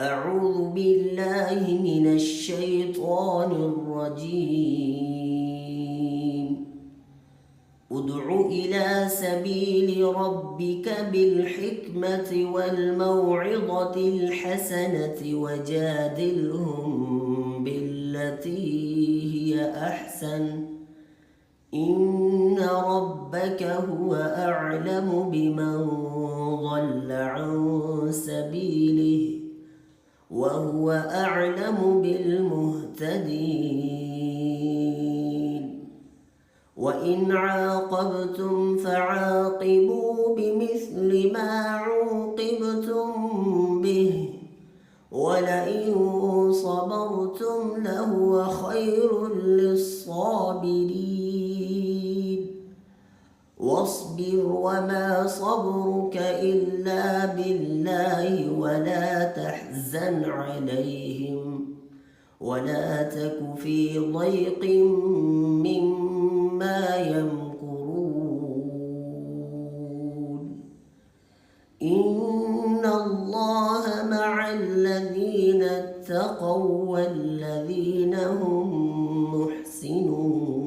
أعوذ بالله من الشيطان الرجيم. ادع إلى سبيل ربك بالحكمة والموعظة الحسنة وجادلهم بالتي هي أحسن إن ربك هو أعلم بمن ضل عن سبيله وهو أعلم بالمهتدين. وإن عاقبتم فعاقبوا بمثل ما عوقبتم به ولئن صبرتم لهو خير للصابرين. واصبر وما صبرك إلا بالله ولا تحزن عليهم ولا تك في ضيق مما يمكرون. إن الله مع الذين اتقوا والذين هم محسنون.